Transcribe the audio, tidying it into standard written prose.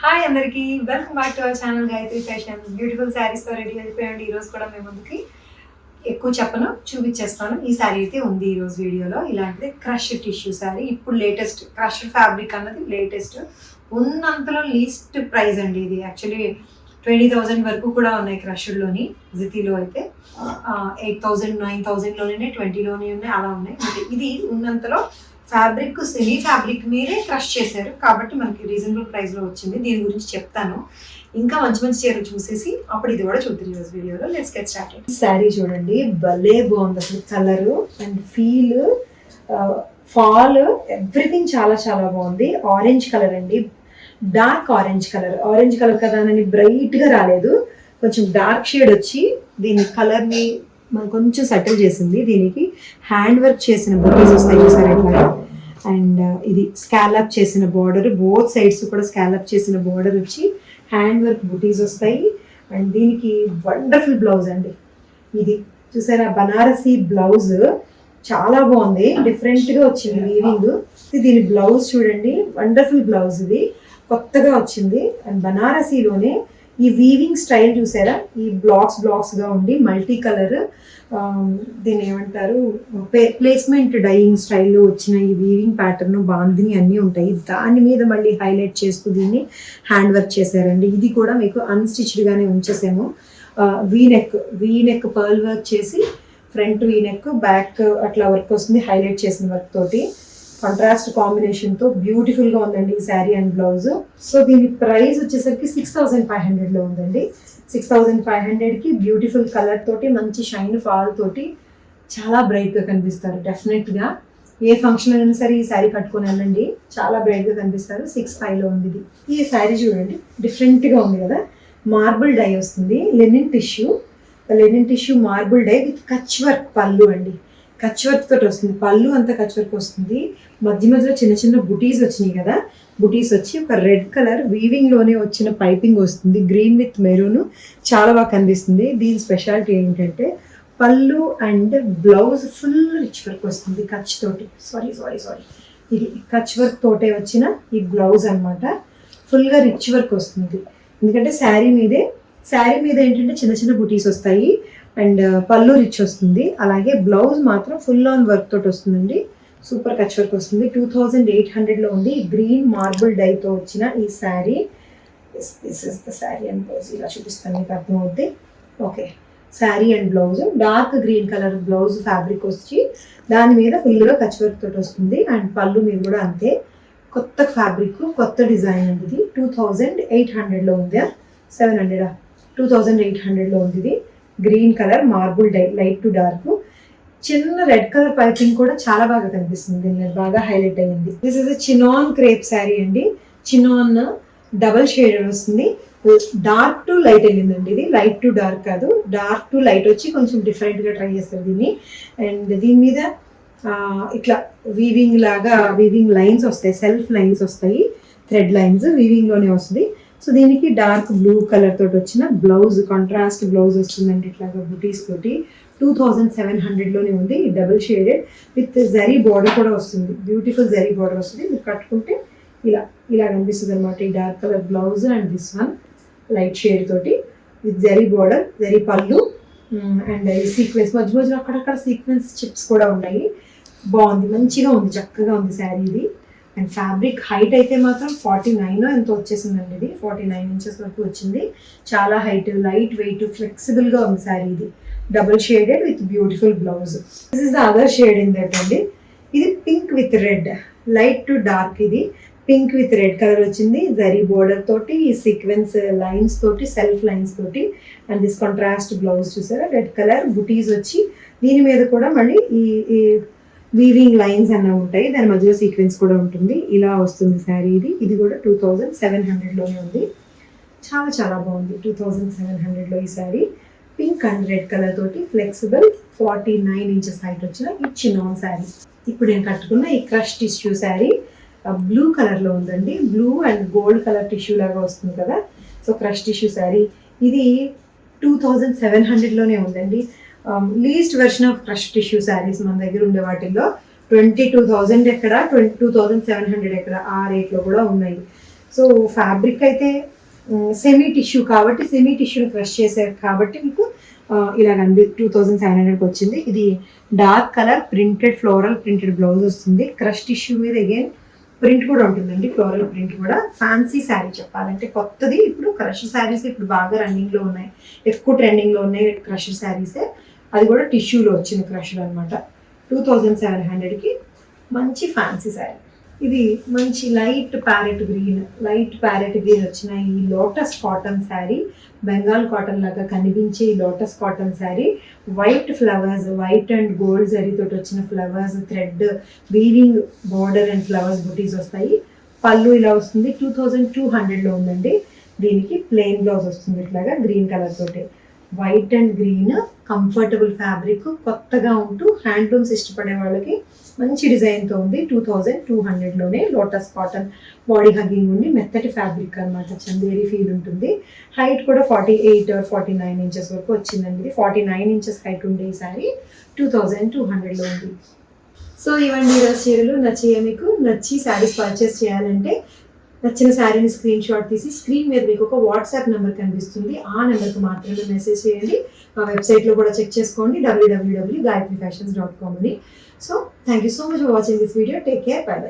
Hi అందరికీ, welcome back to our channel Gayatri fashion. Beautiful శారీస్తో ready అయిపోయాడు. ఈరోజు కూడా మేము ముందుకి ఎక్కువ చెప్పను, చూపించేస్తాను. ఈ శారీ అయితే ఉంది ఈరోజు వీడియోలో. ఇలాంటిది క్రష్ టిష్యూ శారీ. ఇప్పుడు లేటెస్ట్ క్రష్ ఫ్యాబ్రిక్ అన్నది లేటెస్ట్, ఉన్నంతలో లీస్ట్ ప్రైస్ అండి. ఇది యాక్చువల్లీ 20,000 వరకు కూడా ఉన్నాయి క్రష్లోని. జితీలో అయితే 8,000 9,000లోనే 20లోనే ఉన్నాయి, అలా ఉన్నాయి. ఇది ఉన్నంతలో ఫ్యాబ్రిక్ సెమీ ఫ్యాబ్రిక్ మీరే క్రష్ చేశారు కాబట్టి మనకి రీజనబుల్ ప్రైస్లో వచ్చింది. దీని గురించి చెప్తాను. ఇంకా మంచి మంచి చీరలు చూసేసి అప్పుడు ఇది కూడా చూద్దాం ఈరోజు వీడియోలో. Let's get started. శారీ చూడండి, భలే బాగుంది అసలు. Colour and feel, fall, everything చాలా చాలా బాగుంది. ఆరెంజ్ కలర్ అండి, dark orange colour. Orange colour కదా అని బ్రైట్గా రాలేదు, కొంచెం డార్క్ షేడ్ వచ్చి దీని కలర్ని మనం కొంచెం సెటిల్ చేసింది. దీనికి హ్యాండ్ వర్క్ చేసిన బుటీస్ వస్తాయి చూసారు ఇట్లా. అండ్ ఇది స్కాలప్ చేసిన బార్డర్, బోత్ సైడ్స్ కూడా స్కాలప్ చేసిన బార్డర్ వచ్చి హ్యాండ్ వర్క్ బుటీస్ వస్తాయి. అండ్ దీనికి వండర్ఫుల్ బ్లౌజ్ అండి. ఇది చూసారా, బనారసీ బ్లౌజ్ చాలా బాగుంది, డిఫరెంట్గా వచ్చింది వీవింగ్. దీని బ్లౌజ్ చూడండి, వండర్ఫుల్ బ్లౌజ్. ఇది కొత్తగా వచ్చింది. అండ్ బనారసీలోనే ఈ వీవింగ్ స్టైల్ చూసారా, ఈ బ్లాక్స్గా ఉండి మల్టీ కలర్, దీన్ని ఏమంటారు, ప్లేస్మెంట్ డైయింగ్ స్టైల్లో వచ్చిన ఈ వీవింగ్ ప్యాటర్న్, బాందిని అన్నీ ఉంటాయి. దాని మీద మళ్ళీ హైలైట్ చేస్తూ దీన్ని హ్యాండ్ వర్క్ చేశారండి. ఇది కూడా మీకు అన్స్టిచ్డ్గానే ఉంచేసాము. వీనెక్ పర్ల్ వర్క్ చేసి ఫ్రంట్ వీనెక్, బ్యాక్ అట్లా వర్క్ వస్తుంది హైలైట్ చేసిన వర్క్ తోటి. కాంట్రాస్ట్ కాంబినేషన్తో బ్యూటిఫుల్గా ఉందండి ఈ శారీ అండ్ బ్లౌజ్. సో దీని ప్రైస్ వచ్చేసరికి 6,500లో ఉందండి. 6,500కి బ్యూటిఫుల్ కలర్ తోటి, మంచి షైన్ ఫాల్ తోటి చాలా బ్రైట్గా కనిపిస్తారు. డెఫినెట్గా ఏ ఫంక్షన్ అయినా సరే ఈ శారీ కట్టుకొని వెళ్ళండి, చాలా బ్రైట్గా కనిపిస్తారు. 6,500లో ఉంది ఇది. ఈ శారీ చూడండి, డిఫరెంట్గా ఉంది కదా. మార్బుల్ డై వస్తుంది, linen tissue marble dye with Kutch work పళ్ళు అండి. కచ్ వర్క్ తోటి వస్తుంది, పళ్ళు అంతా కచ్ వర్క్ వస్తుంది. మధ్యలో చిన్న చిన్న బుటీస్ వచ్చినాయి కదా, బుటీస్ వచ్చి ఒక రెడ్ కలర్ వీవింగ్లోనే వచ్చిన పైపింగ్ వస్తుంది. గ్రీన్ విత్ మెరూన్ చాలా బాగా కనిపిస్తుంది. దీని స్పెషాలిటీ ఏంటంటే పళ్ళు and blouse full rich work వస్తుంది కచ్ తోటి. సారీ ఇది కచ్ వర్క్ తోటే వచ్చిన ఈ బ్లౌజ్ అనమాట. ఫుల్గా రిచ్ వర్క్ వస్తుంది, ఎందుకంటే శారీ మీద ఏంటంటే చిన్న చిన్న బుటీస్ వస్తాయి అండ్ పళ్ళు రిచ్ వస్తుంది. అలాగే బ్లౌజ్ మాత్రం ఫుల్ ఆన్ వర్క్ తోటి వస్తుందండి. సూపర్ కచ్ వర్క్ వస్తుంది. 2,800లో ఉంది. గ్రీన్ మార్బుల్ డైతో వచ్చిన ఈ sari. This is the sari and blouse. ఇలా చూపిస్తాను, మీకు అర్థమవుద్ది. Okay, sari and blouse dark green colour blouse fabric వచ్చి దాని మీద ఫుల్గా కచ్ వర్క్ తోటి వస్తుంది. అండ్ పళ్ళు మీద కూడా అంతే. కొత్త ఫ్యాబ్రిక్, కొత్త డిజైన్ అండి ఇది. 2,800లో ఉంది. 700 2,800లో ఉంది ఇది. Green colour marble dye, light to dark. చిన్న రెడ్ కలర్ పైపింగ్ కూడా చాలా బాగా కనిపిస్తుంది, దీని బాగా హైలైట్ అయ్యింది. This is chinon crepe sari అండి. చినాన్ డబల్ షేడెడ్ వస్తుంది. డార్క్ టు లైట్ వెళ్ళిందండి ఇది. లైట్ టు డార్క్ కాదు, డార్క్ టు లైట్ వచ్చి కొంచెం డిఫరెంట్గా ట్రై చేస్తారు దీన్ని. అండ్ దీని మీద ఇట్లా వీవింగ్ లైన్స్ వస్తాయి, సెల్ఫ్ లైన్స్ వస్తాయి, థ్రెడ్ లైన్స్ వీవింగ్లోనే వస్తుంది. సో దీనికి డార్క్ బ్లూ కలర్ తోటి వచ్చిన బ్లౌజ్, కాంట్రాస్ట్ బ్లౌజ్ వస్తుందండి ఇట్లాగా బుటీస్ తోటి. 2,700లోనే ఉంది. Double shaded with zari border కూడా వస్తుంది. బ్యూటిఫుల్ జరీ బార్డర్ వస్తుంది. మీరు కట్టుకుంటే ఇలా కనిపిస్తుంది అనమాట. ఈ dark colour blouse and this one light shade తోటి విత్ జరీ బార్డర్, జరీ పళ్ళు అండ్ ఈ సీక్వెన్స్ మధ్య అక్కడక్కడ సీక్వెన్స్ చిప్స్ కూడా ఉన్నాయి. బాగుంది, మంచిగా ఉంది, చక్కగా ఉంది శారీ ఇది. అండ్ ఫ్యాబ్రిక్ హైట్ అయితే మాత్రం 49 ఎంతో వచ్చేసిందండి. ఇది 49 ఇంచెస్ వరకు వచ్చింది. చాలా హైట్, లైట్ వెయిట్, ఫ్లెక్సిబుల్గా ఉంది శారీ ఇది. Double shaded with beautiful blouse. This is the other shade in that అండి. ఇది pink with red, light to dark. ఇది పింక్ విత్ రెడ్ కలర్ వచ్చింది. జరీ బోర్డర్ తోటి, ఈ సీక్వెన్స్ లైన్స్ తోటి, సెల్ఫ్ లైన్స్ తోటి. అండ్ దిస్ కాంట్రాస్ట్ బ్లౌజ్ చూసారా, red colour బుటీస్ వచ్చి దీని మీద కూడా మళ్ళీ ఈ వీవింగ్ లైన్స్ అన్న ఉంటాయి, దాని మధ్యలో సీక్వెన్స్ కూడా ఉంటుంది. ఇలా వస్తుంది శారీ ఇది. ఇది కూడా 2,700లోనే ఉంది. చాలా చాలా బాగుంది. 2,700లో ఈ sari pink and red colour తోటి ఫ్లెక్సిబుల్ 49 ఇంచెస్ హైట్ వచ్చిన ఈ చిన్న శారీ. ఇప్పుడు నేను కట్టుకున్న ఈ క్రష్ టిష్యూ శారీ బ్లూ కలర్లో ఉందండి. Blue and gold colour tissue లాగా వస్తుంది కదా. సో క్రష్ టిష్యూ శారీ ఇది 2,700లోనే ఉందండి. Least version of crush tissue saris మన దగ్గర ఉండే వాటిల్లో 22,000 ఎక్కడ, 22,700 ఎక్కడ, ఆ రేట్లో కూడా ఉన్నాయి. సో ఫ్యాబ్రిక్ అయితే సెమీ టిష్యూ కాబట్టి సెమీ టిష్యూని క్రష్ చేశారు కాబట్టి మీకు ఇలాగండి 2700కి వచ్చింది. ఇది dark colour printed floral printed blouse వస్తుంది. క్రష్ టిష్యూ మీద అగైన్ ప్రింట్ కూడా ఉంటుందండి, ఫ్లోరల్ ప్రింట్ కూడా. ఫ్యాన్సీ శారీ చెప్పాలంటే కొత్తది. ఇప్పుడు క్రష్ శారీస్ ఇప్పుడు బాగా రన్నింగ్లో ఉన్నాయి, ఎక్కువ ట్రెండింగ్లో ఉన్నాయి క్రష్ శారీసే. అది కూడా టిష్యూలో వచ్చింది క్రష్డ్ అనమాట. 2700కి మంచి ఫ్యాన్సీ శారీ. ఇది మంచి లైట్ ప్యారెట్ గ్రీన్ వచ్చిన ఈ lotus cotton sari, Bengal cotton లాగా కనిపించే ఈ lotus cotton sari, white flowers, white and gold జరీతో వచ్చిన flowers, thread weaving border and flowers బుటీస్ వస్తాయి. పళ్ళు ఇలా వస్తుంది. 2200లో ఉందండి. దీనికి ప్లెయిన్ బ్లౌజ్ వస్తుంది ఇట్లాగా గ్రీన్ కలర్ తోటి. White and green comfortable fabric, కొత్తగా ఉంటూ హ్యాండ్లూమ్స్ ఇష్టపడే వాళ్ళకి మంచి డిజైన్తో ఉంది. 2200లోనే లోటస్ కాటన్, బాడీ హగ్గింగ్ ఉండి మెత్తటి ఫ్యాబ్రిక్ అనమాట, చందేరి ఫీల్ ఉంటుంది. హైట్ కూడా 48 or 49 ఇంచెస్ వరకు వచ్చిందండి. ఇది 49 ఇంచెస్ హైట్ ఉండే ఈ సారీ 2200లో ఉంది. సో ఇవన్నీ ఈరోజు చీరలు నచ్చియే మీకు. నచ్చి శారీస్ పర్చేస్ చేయాలంటే నచ్చిన శారీని స్క్రీన్ షాట్ తీసి స్క్రీన్ మీద మీకు ఒక వాట్సాప్ నెంబర్ కనిపిస్తుంది, ఆ నెంబర్కి మాత్రమే మెసేజ్ చేయండి. మా వెబ్సైట్లో కూడా చెక్ చేసుకోండి, www.gayatrifashions.com అని. So thank you so much for watching this video. Take care, by by.